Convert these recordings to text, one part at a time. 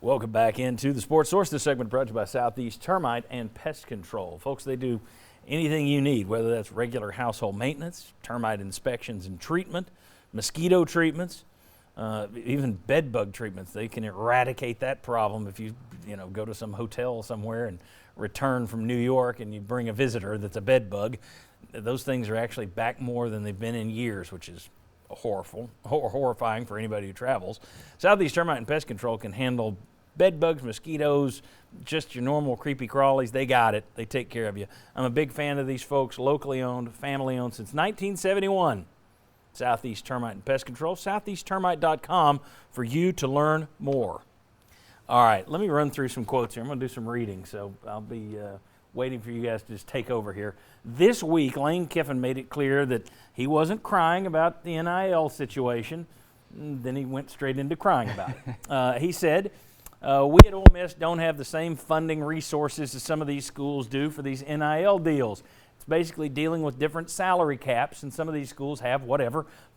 Welcome back into the Sports Source. This segment brought to you by Southeast Termite and Pest Control. Folks, they do anything you need, whether that's regular household maintenance, termite inspections and treatment, mosquito treatments, even bed bug treatments. They can eradicate that problem if you go to some hotel somewhere and return from New York and you bring a visitor that's a bed bug. Those things are actually back more than they've been in years, which is horrifying for anybody who travels. Southeast Termite and Pest Control can handle bed bugs, mosquitoes, just your normal creepy crawlies. They got it. They take care of you. I'm a big fan of these folks, locally owned, family owned since 1971. Southeast Termite and Pest Control, southeasttermite.com for you to learn more. All right, let me run through some quotes here. I'm going to do some reading, so I'll be waiting for you guys to just take over here. This week, Lane Kiffin made it clear that he wasn't crying about the NIL situation. Then he went straight into crying about it. He said, we at Ole Miss don't have the same funding resources as some of these schools do for these NIL deals. It's basically dealing with different salary caps, and some of these schools have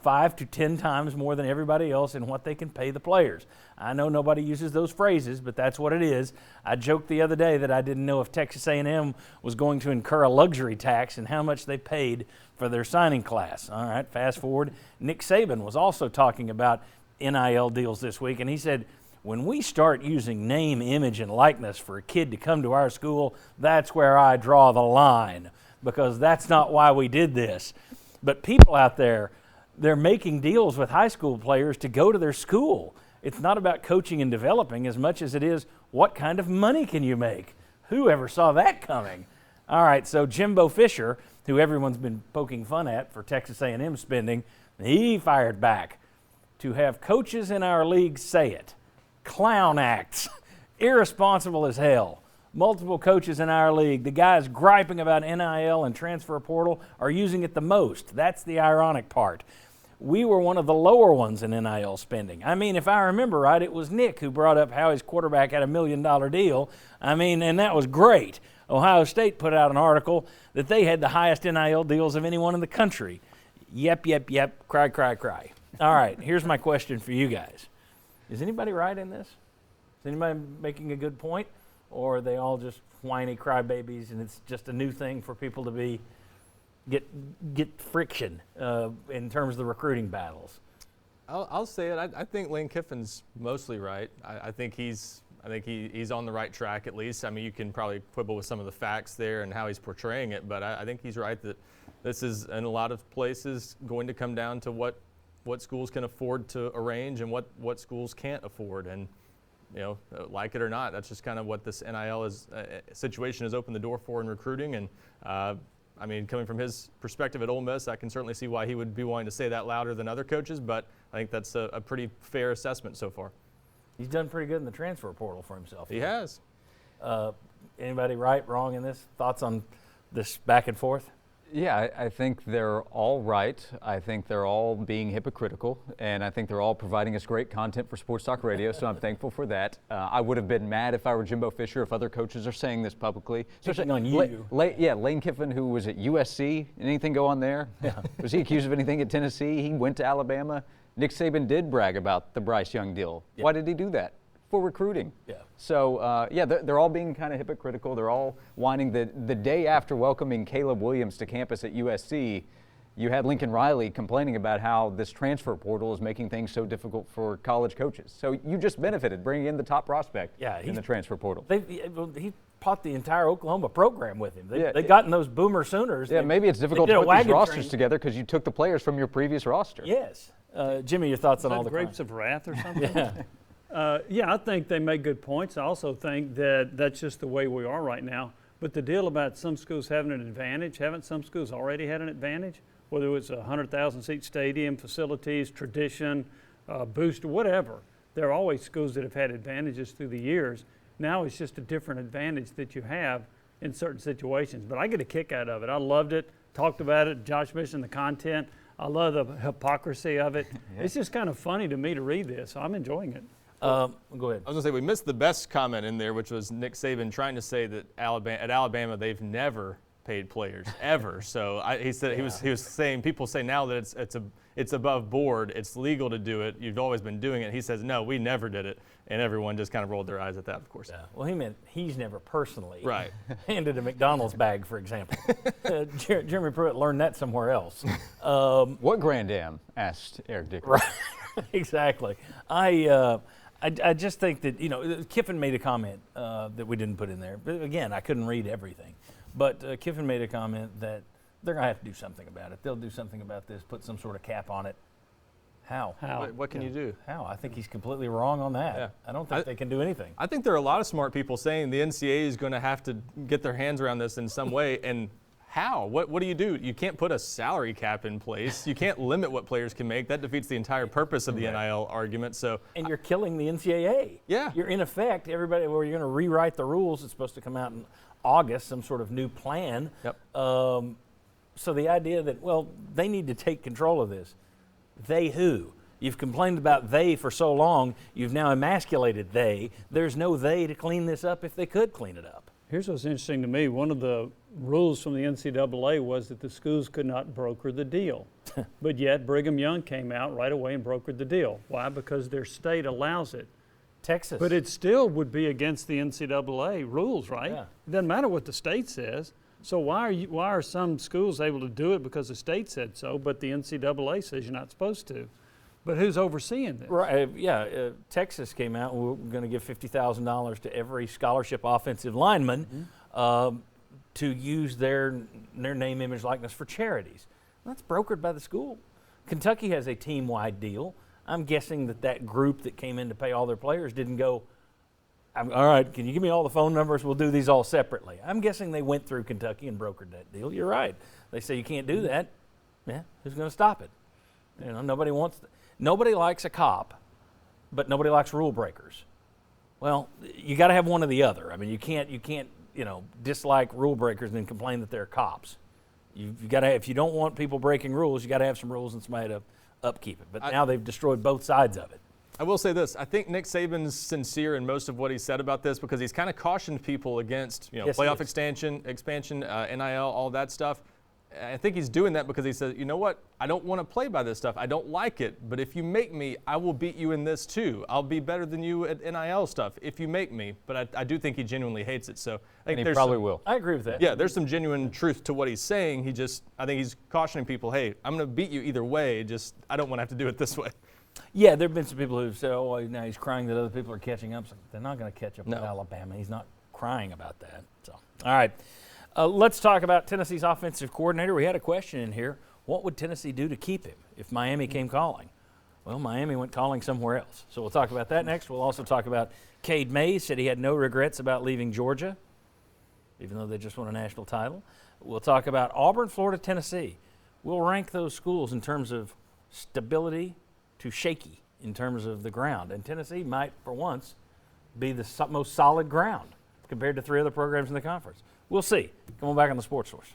5 to 10 times more than everybody else in what they can pay the players. I know nobody uses those phrases, but that's what it is. I joked the other day that I didn't know if Texas A&M was going to incur a luxury tax and how much they paid for their signing class. All right, fast forward. Nick Saban was also talking about NIL deals this week, and he said, when we start using name, image, and likeness for a kid to come to our school, that's where I draw the line, because that's not why we did this. But people out there, they're making deals with high school players to go to their school. It's not about coaching and developing as much as it is what kind of money can you make. Who ever saw that coming? All right, so Jimbo Fisher, who everyone's been poking fun at for Texas A&M spending, he fired back. To have coaches in our league say it. Clown acts. Irresponsible as hell. Multiple coaches in our league, the guys griping about NIL and transfer portal, are using it the most. That's the ironic part. We were one of the lower ones in NIL spending. I mean, if I remember right, it was Nick who brought up how his quarterback had $1 million deal. I mean, and that was great. Ohio State put out an article that they had the highest NIL deals of anyone in the country. Yep, cry, cry, cry. All right, here's my question for you guys. Is anybody right in this? Is anybody making a good point? Or are they all just whiny crybabies and it's just a new thing for people to get friction in terms of the recruiting battles? I'll say it. I think Lane Kiffin's mostly right. I think he's on the right track at least. I mean, you can probably quibble with some of the facts there and how he's portraying it, but I think he's right that this is in a lot of places going to come down to what schools can afford to arrange and what schools can't afford. And like it or not, that's just kind of what this NIL situation has opened the door for in recruiting. And I mean, coming from his perspective at Ole Miss, I can certainly see why he would be wanting to say that louder than other coaches, but I think that's a pretty fair assessment so far. He's done pretty good in the transfer portal for himself. He has. Anybody right, wrong in this? Thoughts on this back and forth? Yeah, I think they're all right. I think they're all being hypocritical, and I think they're all providing us great content for Sports Talk Radio, so I'm thankful for that. I would have been mad if I were Jimbo Fisher if other coaches are saying this publicly. Especially on you. Lane Kiffin, who was at USC. Anything go on there? Yeah. Was he accused of anything at Tennessee? He went to Alabama. Nick Saban did brag about the Bryce Young deal. Yeah. Why did he do that? For recruiting. Yeah. So, they're all being kind of hypocritical. They're all whining. The day after welcoming Caleb Williams to campus at USC, you had Lincoln Riley complaining about how this transfer portal is making things so difficult for college coaches. So you just benefited bringing in the top prospect in the transfer portal. He brought the entire Oklahoma program with him. They got in those Boomer Sooners. Yeah, maybe it's difficult to put these rosters together because you took the players from your previous roster. Yes. Jimmy, your thoughts on all the grapes of wrath or something? Yeah. I think they make good points. I also think that that's just the way we are right now. But the deal about some schools having an advantage, haven't some schools already had an advantage? Whether it's a 100,000-seat stadium, facilities, tradition, booster, whatever. There are always schools that have had advantages through the years. Now it's just a different advantage that you have in certain situations. But I get a kick out of it. I loved it, talked about it, Josh mentioned the content. I love the hypocrisy of it. Yeah. It's just kind of funny to me to read this. I'm enjoying it. Go ahead. I was going to say, we missed the best comment in there, which was Nick Saban trying to say that at Alabama they've never paid players ever. So he said he was saying people say now that it's above board, it's legal to do it. You've always been doing it. He says no, we never did it, and everyone just kind of rolled their eyes at that, of course. Yeah. Well, he meant he's never personally Right. handed a McDonald's bag, for example. Jeremy Pruitt learned that somewhere else. What Grand Am? Asked Eric Dickerson. Right. Exactly. I just think that, Kiffin made a comment that we didn't put in there. But again, I couldn't read everything. But Kiffin made a comment that they're going to have to do something about it. They'll do something about this, put some sort of cap on it. How? What can you do? How? I think he's completely wrong on that. Yeah. I don't think they can do anything. I think there are a lot of smart people saying the NCAA is going to have to get their hands around this in some way. And how? What do? You can't put a salary cap in place. You can't limit what players can make. That defeats the entire purpose of the NIL argument. So, And you're killing the NCAA. Yeah. You're in effect, everybody, where you're going to rewrite the rules. It's supposed to come out in August, some sort of new plan. Yep. So the idea that, well, they need to take control of this. They who? You've complained about they for so long, you've now emasculated they. There's no they to clean this up if they could clean it up. Here's what's interesting to me. One of the rules from the NCAA was that the schools could not broker the deal. But yet Brigham Young came out right away and brokered the deal. Why? Because their state allows it. Texas. But it still would be against the NCAA rules, right? Yeah. It doesn't matter what the state says. So why are some schools able to do it because the state said so, but the NCAA says you're not supposed to? But who's overseeing this? Right, Texas came out, we're going to give $50,000 to every scholarship offensive lineman to use their name, image, likeness for charities. That's brokered by the school. Kentucky has a team-wide deal. I'm guessing that group that came in to pay all their players didn't go, all right, can you give me all the phone numbers? We'll do these all separately. I'm guessing they went through Kentucky and brokered that deal. You're right. They say you can't do that. Yeah, who's going to stop it? Nobody likes a cop, but nobody likes rule breakers. Well, you got to have one or the other. I mean, you can't dislike rule breakers and then complain that they're cops. You've got to. If you don't want people breaking rules, you got to have some rules and somebody to upkeep it. But now they've destroyed both sides of it. I will say this. I think Nick Saban's sincere in most of what he said about this because he's kind of cautioned people against playoff expansion, NIL, all that stuff. I think he's doing that because he says, you know what, I don't want to play by this stuff. I don't like it. But if you make me, I will beat you in this too. I'll be better than you at NIL stuff if you make me. But I do think he genuinely hates it. So I think And he probably will. I agree with that. Yeah, there's some genuine truth to what he's saying. I think he's cautioning people, hey, I'm going to beat you either way. Just I don't want to have to do it this way. Yeah, there have been some people who've said, oh, now he's crying that other people are catching up. So they're not going to catch up with Alabama. He's not crying about that. So, all right. Let's talk about Tennessee's offensive coordinator. We had a question in here. What would Tennessee do to keep him if Miami came calling? Well, Miami went calling somewhere else. So we'll talk about that next. We'll also talk about Cade Mays, said he had no regrets about leaving Georgia, even though they just won a national title. We'll talk about Auburn, Florida, Tennessee. We'll rank those schools in terms of stability to shaky in terms of the ground. And Tennessee might, for once, be the most solid ground compared to three other programs in the conference. We'll see. Come on back on the Sports Source.